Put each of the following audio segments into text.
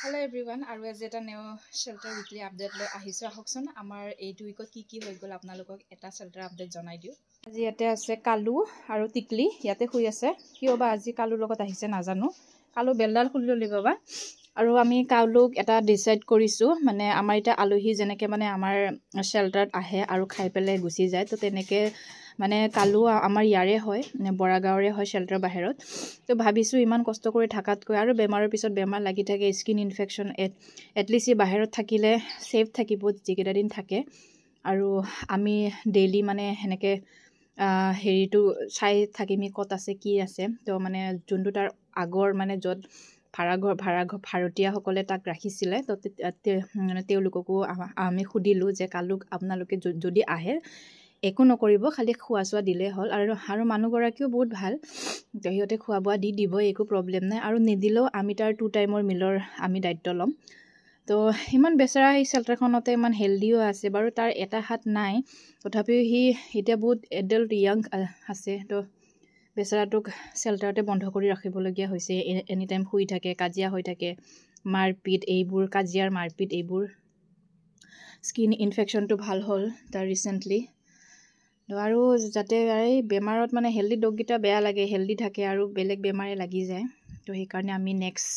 Hello everyone, আৰু আজি এটা নিউ শেল্টাৰ উইকলি আপডেট লৈ আহিছো। আহকচোন আমাৰ এইটো উইকত কি হৈ গ'ল আপোনালোকক এটা শেল্টাৰ আপডেট জনাই দিও। আজি ইয়াতে আছে কালু আৰু টিকলি, ইয়াতে শুই আছে। কিয় বা আজি কালুৰ লগত আহিছে নাজানো। কালু বেলডাল খুলি ললি বাবা। আৰু আমি কালুক এটা ডিসাইড কৰিছো, মানে আমাৰ এটা আলহী যেনেকে মানে আমাৰ শেল্টাৰত আহে আৰু খাই পেলাই গুচি যায়, তো তেনেকে মানে কালু আমাৰ ইয়াৰে হয়, বৰাগাঁৱৰে হয় শেল্টাৰ বাহিৰত। তো ভাবিছো ইমান কষ্ট কৰি থাকাতকৈ আৰু বেমাৰৰ পিছত বেমাৰ লাগি থাকে, স্কিন ইনফেকশন এটলিষ্ট বাহিৰত থাকিলে সেফ থাকিব যিকেইটা দিন থাকে। আৰু আমি ডেইলি মানে সেনেকে হেৰিটো চাই থাকিমি ক'ত আছে কি আছে। তো মানে যোনটো তাৰ আগৰ মানে য'ত ভাড়াতীয়াসকলে তাক ৰাখিছিলে, তো মানে তেওঁলোককো আমি সুধিলোঁ যে কালুক আপোনালোকে যদি আহে একো নকৰিব, খালি খোৱা চোৱা দিলেই হ'ল। আৰু মানুহগৰাকীও বহুত ভাল, সিহঁতে খোৱা বোৱা দি দিব, একো প্ৰব্লেম নাই। আৰু নিদিলেও আমি তাৰ 2 টাইমৰ মিলৰ আমি দায়িত্ব ল'ম। তো ইমান বেচেৰা এই শেল্টাৰখনতে ইমান হেল্ডিও আছে বাৰু, তাৰ এটা হাত নাই, তথাপিও সি এতিয়া বহুত এডাল্ট য়াং আছে। তো বেচেৰাটোক শেল্টাৰতে বন্ধ কৰি ৰাখিবলগীয়া হৈছে। এনি টাইম শুই থাকে, কাজিয়া হৈ থাকে, মাৰপিট এইবোৰ, কাজিয়াৰ মাৰপিট এইবোৰ। স্কিন ইনফেকশ্যনটো ভাল হ'ল তাৰ ৰিচেণ্টলি। আৰু যাতে এই বেমাৰত মানে হেল্ডি ডগকেইটা বেয়া লাগে, হেল্ডি থাকে আৰু বেলেগ বেমাৰে লাগি যায়। তো সেইকাৰণে আমি নেক্সট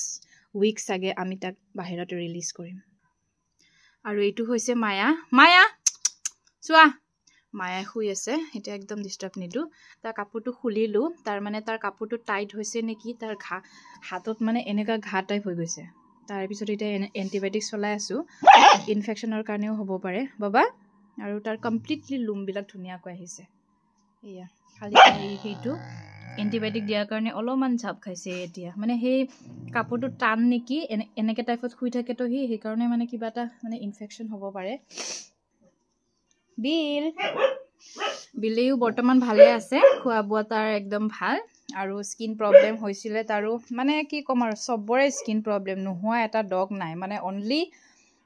উইক চাগে আমি তাক বাহিৰত ৰিলিজ কৰিম। আৰু এইটো হৈছে মায়া। মায়া চোৱা, মায়াই শুই আছে, এতিয়া একদম ডিষ্টাৰ্ব নিদিওঁ। তাৰ কাপোৰটো খুলিলোঁ, তাৰ কাপোৰটো টাইট হৈছে নেকি, তাৰ হাতত মানে এনেকুৱা ঘা টাইপ হৈ গৈছে। তাৰপিছত এতিয়া এণ্টিবায়'টিক চলাই আছোঁ, ইনফেকশ্যনৰ কাৰণেও হ'ব পাৰে বাবা। আৰু তাৰ কমপ্লিটলি লুমবিলাক ধুনীয়াকৈ আহিছে। এয়া খালি সেইটো এণ্টিবায়'টিক দিয়াৰ কাৰণে অলপমান ঝাপ খাইছে এতিয়া। মানে সেই কাপোৰটো টান নেকি, এনেকৈ টাইপত শুই থাকেতো সেইকাৰণে মানে কিবা এটা মানে ইনফেকশ্যন হ'ব পাৰে। বিলেও বৰ্তমান ভালে আছে, খোৱা বোৱা তাৰ একদম ভাল। আৰু স্কিন প্ৰব্লেম হৈছিলে তাৰো, মানে কি ক'ম আৰু চবৰে স্কিন প্ৰব্লেম, নোহোৱা এটা ডগ নাই। মানে অনলি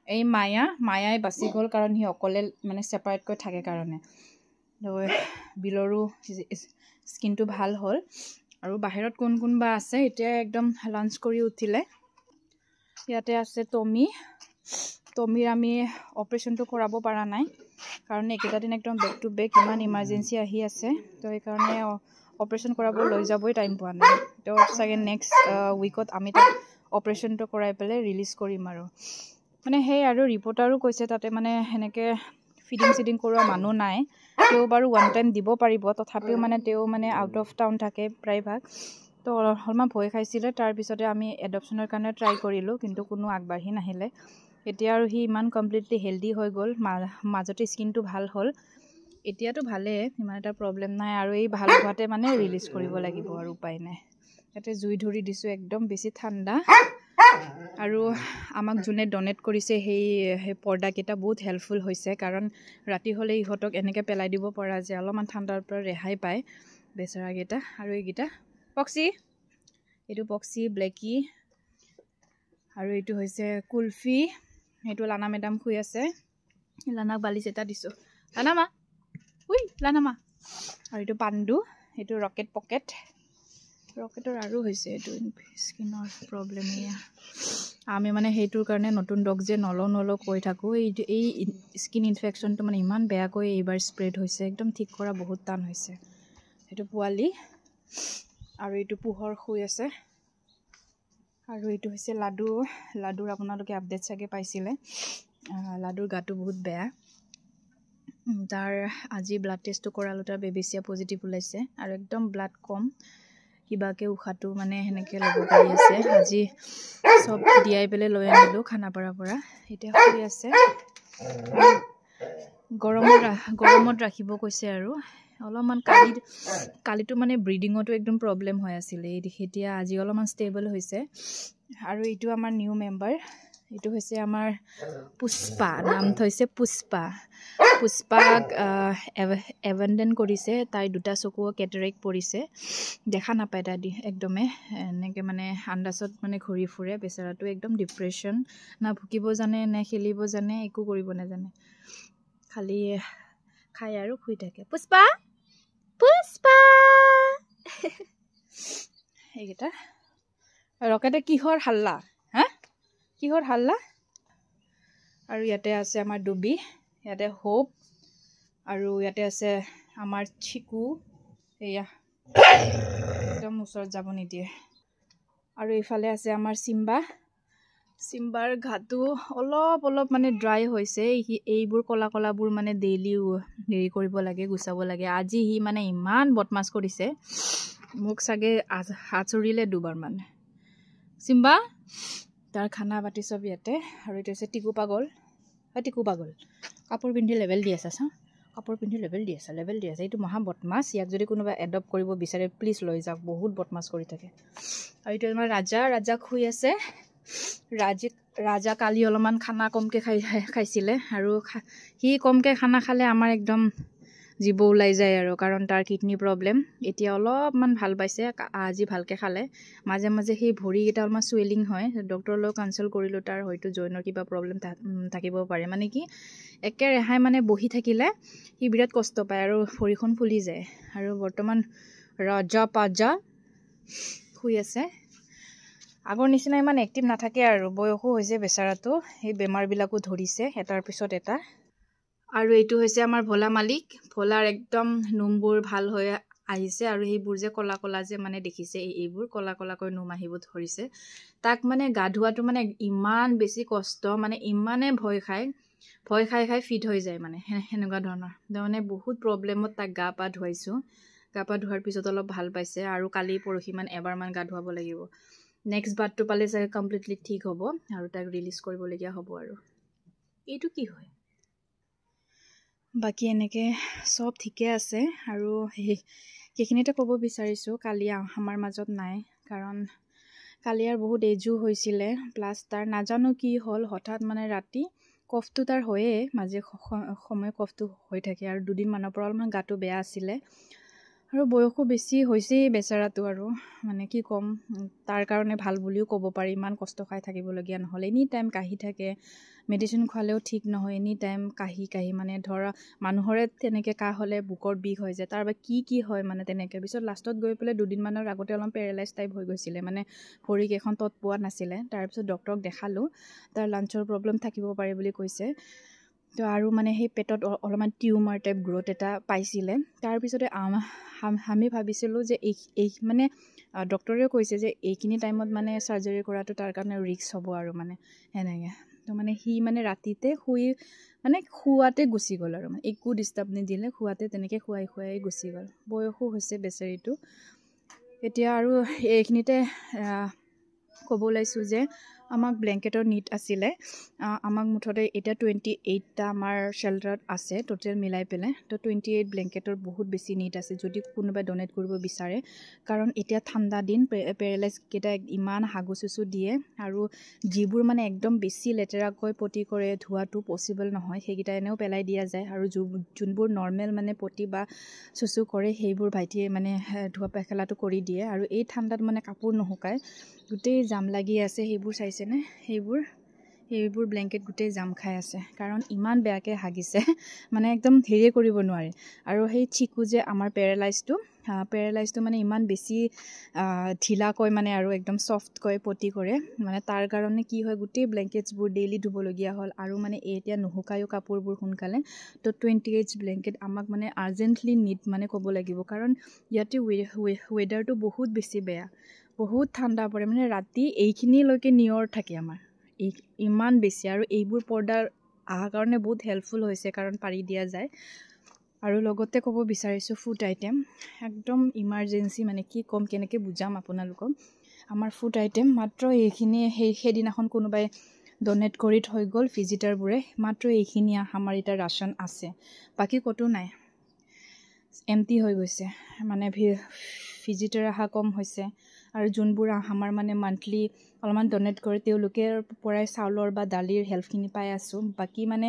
এই মায়াই বাচি গ'ল, কাৰণ সি অকলে মানে ছেপাৰেটকৈ থাকে কাৰণে। তো বিলৰো স্কিনটো ভাল হ'ল। আৰু বাহিৰত কোন বা আছে, এতিয়া একদম লাঞ্চ কৰি উঠিলে। ইয়াতে আছে টমিৰ আমি অপাৰেশ্যনটো কৰাব পৰা নাই, কাৰণ এইকেইটা দিন একদম বেক টু বেক ইমান ইমাৰ্জেঞ্চি আহি আছে। তো সেইকাৰণে অপাৰেশ্যন কৰাব লৈ যাবই টাইম পোৱা নাই। তো চাগে নেক্সট উইকত আমি তাক অপাৰেশ্যনটো কৰাই পেলাই ৰিলিজ কৰিম। আৰু মানে সেই আৰু ৰিপৰ্টাৰো কৈছে তাতে মানে সেনেকৈ ফিডিং কৰোৱা মানুহ নাই। তেওঁ বাৰু 1 টাইম দিব পাৰিব, তথাপিও মানে তেওঁ মানে আউট অফ টাউন থাকে প্ৰায়ভাগ। তো অলপমান ভয় খাইছিলে। তাৰপিছতে আমি এডপশ্যনৰ কাৰণে ট্ৰাই কৰিলোঁ, কিন্তু কোনো আগবাঢ়ি নাহিলে। এতিয়া আৰু সি ইমান কমপ্লিটলি হেল্ডি হৈ গ'ল, মাজতে স্কিনটো ভাল হ'ল, এতিয়াতো ভালেই, ইমান এটা প্ৰব্লেম নাই। আৰু এই ভাল হোৱাতে মানে ৰিলিজ কৰিব লাগিব, আৰু উপায় নাই। ইয়াতে জুই ধৰি দিছোঁ, একদম বেছি ঠাণ্ডা। আৰু আমাক যোনে ডনেট কৰিছে সেই পৰ্দাকেইটা বহুত হেল্পফুল হৈছে, কাৰণ ৰাতি হ'লে ইহঁতক এনেকৈ পেলাই দিব পৰা যায়, অলপমান ঠাণ্ডাৰ পৰা ৰেহাই পায় বেচেৰাকেইটা। আৰু এইকেইটা এইটো পক্সি, ব্লেকি, আৰু এইটো হৈছে কুলফি। সেইটো লানা মেডাম শুই আছে, লানাক বালিচ এটা দিছোঁ। লানামা লানামা। আৰু এইটো পাণ্ডু, এইটো ৰকেটৰ আৰু হৈছে এইটো স্কিনৰ প্ৰব্লেম। এয়া আমি মানে সেইটোৰ কাৰণে নতুন ডগ যে নলওঁ কৈ থাকোঁ। এই স্কিন ইনফেকশ্যনটো মানে ইমান বেয়াকৈ এইবাৰ স্প্ৰেড হৈছে, একদম ঠিক কৰা বহুত টান হৈছে। সেইটো পোৱালি। আৰু এইটো পোহৰ শুই আছে। আৰু এইটো হৈছে লাডুৰ আপোনালোকে আপডেট চাগে পাইছিলে। লাডুৰ গাটো বহুত বেয়া, তাৰ আজি ব্লাড টেষ্টটো কৰালোঁ, তাৰ বেবেচিয়া পজিটিভ ওলাইছে। আৰু একদম ব্লাড কম, কিবাকৈ উশাহটো মানে সেনেকৈ ল'ব পাৰি আছে। আজি চব দিয়াই পেলাই লৈ আনিলোঁ খানাপাৰাৰ পৰা। এতিয়া শুই আছে, গৰমত ৰাখিব কৈছে। আৰু অলপমান কালিটো মানে ব্ৰিডিঙতো একদম প্ৰব্লেম হৈ আছিলে, এতিয়া আজি অলপমান ষ্টেবল হৈছে। আৰু এইটো আমাৰ নিউ মেম্বাৰ, এইটো হৈছে আমাৰ পুষ্পা, নামটো হৈছে পুষ্পাক এভেণ্ডেন কৰিছে। তাই 2টা চকু কেটেৰেক্ট পৰিছে, দেখা নাপায় তাই একদমেই, এনেকৈ মানে আন্দাজত মানে ঘূৰি ফুৰে। বেচেৰাটো একদম ডিপ্ৰেশ্যন, না ভুকিব জানে নে খেলিব জানে, একো কৰিব নাজানে, খালি খাই আৰু শুই থাকে। পুষ্পা এইকেইটা। ৰকেটে কিহৰ হাল্লা কিহৰ হাল্লা আৰু ইয়াতে আছে আমাৰ ডুবি ইয়াতে হোপ আৰু ইয়াতে আছে আমাৰ চিকু এয়া একদম ওচৰত যাব নিদিয়ে আৰু ইফালে আছে আমাৰ চিম্বাৰ ঘাটো অলপ মানে ড্ৰাই হৈছে এইবোৰ কলা কলাবোৰ মানে ডেইলি হেৰি কৰিব লাগে গুচাব লাগে আজি হি মানে ইমান বদমাছ কৰিছে মোক চাগে আচৰিলে দুবাৰ মানে চিম্বা তাৰ খানা বাটি সব ইয়াতে আৰু এইটো আছে টিকু পাগল কাপোৰ পিন্ধি লেভেল দি আছে কাপোৰ পিন্ধি লেভেল দি আছে এইটো মহা বদমাছ ইয়াক যদি কোনোবা এডপ্ট কৰিব বিচাৰে প্লিজ লৈ যাওক বহুত বদমাছ কৰি থাকে আৰু এইটো আমাৰ ৰাজা শুই আছে ৰাজা কালি অলপমান খানা কমকৈ খাইছিলে আৰু সি কমকৈ খানা খালে আমাৰ একদম জীৱ ওলাই যায় আৰু কাৰণ তাৰ কিডনি প্ৰব্লেম এতিয়া অলপমান ভাল পাইছে আজি ভালকৈ খালে মাজে মাজে সেই ভৰিকেইটা অলপমান চুৱেলিং হয় ডক্টৰৰ লগত কনচাল্ট কৰিলোঁ তাৰ হয়তো জইনৰ কিবা প্ৰব্লেম থাকিব পাৰে মানে কি একে ৰেহাই মানে বহি থাকিলে সি বিৰাট কষ্ট পায় আৰু ভৰিখন ফুলি যায় আৰু বৰ্তমান ৰাজা শুই আছে আগৰ নিচিনা ইমান এক্টিভ নাথাকে আৰু বয়সো হৈছে বেচাৰাটো সেই বেমাৰবিলাকো ধৰিছে এটাৰ পিছত এটা আৰু এইটো হৈছে আমাৰ ভোলা মালিক ভোলাৰ একদম নোমবোৰ ভাল হৈ আহিছে আৰু সেইবোৰ যে কলা কলা যে মানে দেখিছে এইবোৰ কলা কলাকৈ নোম আহিব ধৰিছে তাক মানে গা ধোৱাটো মানে ইমান বেছি কষ্ট মানে ইমানে ভয় খাই ফিট হৈ যায় মানে সেনেকুৱা ধৰণৰ মানে বহুত প্ৰব্লেমত তাক গা পা ধুৱাইছোঁ গা পা ধোৱাৰ পিছত অলপ ভাল পাইছে আৰু কালি পৰহিমান এবাৰমান গা ধুৱাব লাগিব নেক্সট বাৰটো পালে চাগে কমপ্লিটলি ঠিক হ'ব আৰু তাক ৰিলিজ কৰিবলগীয়া হ'ব আৰু এইটো কি হয় বাকী এনেকৈ চব ঠিকে আছে আৰু সেইখিনিতে ক'ব বিচাৰিছোঁ কালি আমাৰ মাজত নাই কাৰণ কালি আৰু বহুত এজো হৈছিলে প্লাছ তাৰ নাজানো কি হ'ল হঠাৎ মানে ৰাতি কফটো তাৰ হয়ে মাজে সময় কফটো হৈ থাকে আৰু দুদিনমানৰ পৰা অলপমান গাটো বেয়া আছিলে আৰু বয়সো বেছি হৈছেই বেচাৰাটো আৰু মানে কি ক'ম তাৰ কাৰণে ভাল বুলিও ক'ব পাৰি ইমান কষ্ট খাই থাকিবলগীয়া নহ'লে এনি টাইম কাহি থাকে মেডিচিন খোৱালেও ঠিক নহয় এনি টাইম কাহি মানে ধৰা মানুহৰে তেনেকৈ কাহ হ'লে বুকৰ বিষ হৈ যায় তাৰ বা কি হয় মানে তেনেকৈ পিছত লাষ্টত গৈ পেলাই দুদিনমানৰ আগতে অলপ পেৰালাইজ টাইপ হৈ গৈছিলে মানে ভৰিকেইখন তত পোৱা নাছিলে তাৰপিছত ডক্টৰক দেখালোঁ তাৰ লাঞ্চৰ প্ৰব্লেম থাকিব পাৰে বুলি কৈছে তো আৰু মানে সেই পেটত অলপমান টিউমাৰ টাইপ গ্ৰ'থ এটা পাইছিলে তাৰপিছতে আমি ভাবিছিলোঁ যে এই মানে ডক্টৰেও কৈছে যে এইখিনি টাইমত মানে চাৰ্জাৰী কৰাটো তাৰ কাৰণে ৰিস্ক হ'ব আৰু মানে সেনেকৈ তো মানে সি মানে ৰাতিতে শুৱাতে গুচি গ'ল আৰু মানে একো ডিষ্টাৰ্ব নিদিলে শুৱাতে তেনেকৈ খুৱাই গুচি গ'ল বয়সো হৈছে বেচাৰীটো এতিয়া আৰু এইখিনিতে ক'ব ওলাইছোঁ যে আমাক ব্লেংকেটৰ নিড আছিলে আমাক মুঠতে এতিয়া 28টা আমাৰ শ্বেল্টাৰত আছে টোটেল মিলাই পেলাই তো 28 ব্লেংকেটৰ বহুত বেছি নিড আছে যদি কোনোবাই ডনেট কৰিব বিচাৰে কাৰণ এতিয়া ঠাণ্ডা দিন পেৰালাইজকেইটা ইমান হাগুচুচু দিয়ে আৰু যিবোৰ মানে একদম বেছি লেতেৰাকৈ পটি কৰে ধোৱাটো পচিবল নহয় সেইকেইটা এনেও পেলাই দিয়া যায় আৰু যোনবোৰ নৰ্মেল মানে পটি বা চুচু কৰে সেইবোৰ ভাইটিয়ে মানে ধোৱা পেখেলাটো কৰি দিয়ে আৰু এই ঠাণ্ডাত মানে কাপোৰ নুশুকায় গোটেই জাম লাগি আছে সেইবোৰ চাইছেনে সেইবোৰ ব্লেংকেট গোটেই জাম খাই আছে কাৰণ ইমান বেয়াকৈ হাগিছে মানে একদম হেৰিয়ে কৰিব নোৱাৰে আৰু সেই চিকু যে আমাৰ পেৰালাইজটো মানে ইমান বেছি ঢিলাকৈ মানে আৰু একদম ছফ্টকৈ পটি কৰে মানে তাৰ কাৰণে কি হয় গোটেই ব্লেংকেটছবোৰ ডেইলি ধুবলগীয়া হ'ল আৰু মানে এতিয়া নুশুকায়ো কাপোৰবোৰ সোনকালে তো 28 ব্লেংকেট আমাক মানে আৰ্জেণ্টলি নিড মানে ক'ব লাগিব কাৰণ ইয়াতে ৱেডাৰটো বহুত বেছি বেয়া বহুত ঠাণ্ডা পৰে মানে ৰাতি এইখিনিলৈকে নিয়ৰ থাকে আমাৰ ইমান বেছি আৰু এইবোৰ পৰ্দাৰ অহাৰ কাৰণে বহুত হেল্পফুল হৈছে কাৰণ পাৰি দিয়া যায় আৰু লগতে ক'ব বিচাৰিছোঁ ফুড আইটেম একদম ইমাৰ্জেঞ্চি মানে কি ক'ম কেনেকৈ বুজাম আপোনালোকক আমাৰ ফুড আইটেম মাত্ৰ এইখিনি সেইদিনাখন কোনোবাই ডনেট কৰি থৈ গ'ল ভিজিটাৰবোৰে মাত্ৰ এইখিনি আমাৰ এতিয়া ৰাচন আছে বাকী ক'তো নাই এমটি হৈ গৈছে মানে ভিজিটাৰ অহা কম হৈছে আৰু যোনবোৰ আমাৰ মানে মান্থলি অলপমান ডনেট কৰে তেওঁলোকে পৰাই চাউলৰ বা দালিৰ হেল্পখিনি পাই আছোঁ বাকী মানে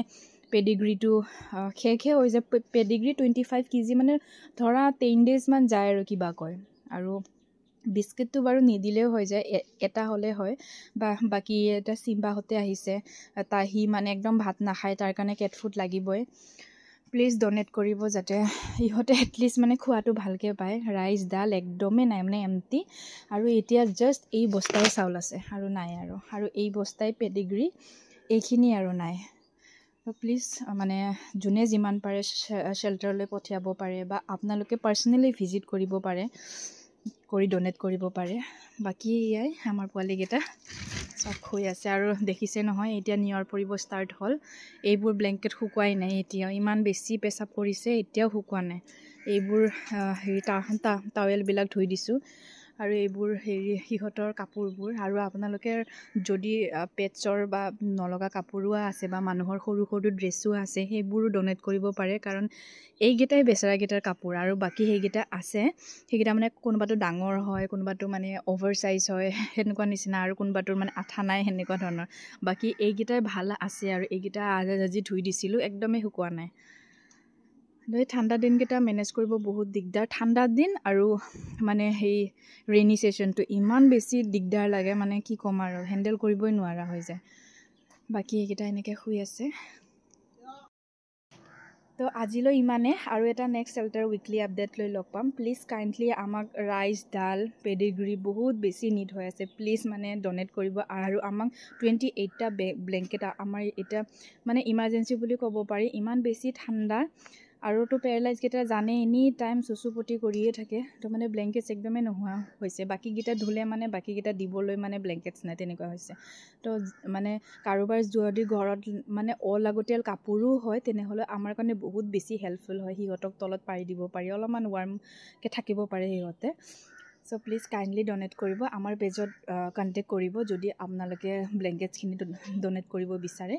পেডিগ্ৰীটো শেষে হৈ যায় পেডিগ্ৰী 25 কেজি মানে ধৰা 10 ডেজমান যায় আৰু কিবা কয় আৰু বিস্কিটটো বাৰু নিদিলেও হৈ যায় এটা হ'লে হয় বা বাকী এটা চিম্বাহঁতে আহিছে সি মানে একদম ভাত নাখায় তাৰ কাৰণে কেট ফুড লাগিবই প্লিজ ডনেট কৰিব যাতে ইহঁতে এটলিষ্ট মানে খোৱাটো ভালকৈ পায় ৰাইচ ডাল একদমেই নাই মানে এমটি আৰু এতিয়া জাষ্ট এই বস্তাই চাউল আছে আৰু নাই আৰু এই বস্তাই পেডিগ্ৰী এইখিনি আৰু নাই তো প্লিজ মানে যোনে যিমান পাৰে শ্বেল্টাৰলৈ পঠিয়াব পাৰে বা আপোনালোকে পাৰ্চনেলি ভিজিট কৰিব পাৰে কৰি ডনেট কৰিব পাৰে বাকী এয়াই আমাৰ পোৱালীকেইটা চব শুই আছে আৰু দেখিছে নহয় এতিয়া নিয়ৰ পৰিব ষ্টাৰ্ট হ'ল এইবোৰ ব্লেংকেট শুকুৱাই নাই এতিয়াও ইমান বেছি পেচাব কৰিছে এতিয়াও শুকুৱা নাই এইবোৰ হেৰি টাৱেলবিলাক ধুই দিছোঁ আৰু এইবোৰ হেৰি সিহঁতৰ কাপোৰবোৰ আৰু আপোনালোকে যদি পেটছৰ বা নলগা কাপোৰো আছে বা মানুহৰ সৰু সৰু ড্ৰেছো আছে সেইবোৰো ডনেট কৰিব পাৰে কাৰণ এইকেইটাই বেচেৰাকেইটাৰ কাপোৰ আৰু বাকী সেইকেইটা আছে সেইকেইটা মানে কোনোবাটো ডাঙৰ হয় কোনোবাটো মানে অভাৰ চাইজ হয় সেনেকুৱা নিচিনা আৰু কোনোবাটোৰ মানে আঠা নাই সেনেকুৱা ধৰণৰ বাকী এইকেইটাই ভাল আছে আৰু এইকেইটা আজি ধুই দিছিলোঁ একদমেই শুকোৱা নাই এই ঠাণ্ডা দিনকেইটা মেনেজ কৰিব বহুত দিগদাৰ ঠাণ্ডা দিন আৰু মানে সেই ৰেইনি ছেশ্যনটো ইমান বেছি দিগদাৰ লাগে মানে কি ক'ম আৰু হেণ্ডেল কৰিবই নোৱাৰা হৈ যায় বাকী এইকেইটা এনেকৈ শুই আছে তো আজিলৈ ইমানে আৰু এটা নেক্সট শ্বেল্টাৰ উইকলি আপডেট লৈ লগ পাম প্লিজ কাইণ্ডলি আমাক ৰাইচ ডাল পেডিগ্ৰী বহুত বেছি নিড হৈ আছে প্লিজ মানে ডনেট কৰিব আৰু আমাক 28টা ব্লেংকেট আমাৰ এতিয়া মানে ইমাৰ্জেঞ্চি বুলি ক'ব পাৰি ইমান বেছি ঠাণ্ডা আৰু তো পেৰালাইজকেইটা জানে এনি টাইম চুচুপতি কৰিয়ে থাকে তো মানে ব্লেংকেটছ একদমেই নোহোৱা হৈছে বাকীকেইটা ধুলে মানে বাকীকেইটা দিবলৈ মানে ব্লেংকেটছ নাই তেনেকুৱা হৈছে তো মানে কাৰোবাৰ যদি ঘৰত মানে অলাগতিয়াল কাপোৰো হয় তেনেহ'লে আমাৰ কাৰণে বহুত বেছি হেল্পফুল হয় সিহঁতক তলত পাৰি দিব পাৰি অলপমান ৱাৰ্মকৈ থাকিব পাৰে সিহঁতে চ' প্লিজ কাইণ্ডলি ডনেট কৰিব আমাৰ পেজত কণ্টেক্ট কৰিব যদি আপোনালোকে ব্লেংকেটছখিনি ডনেট কৰিব বিচাৰে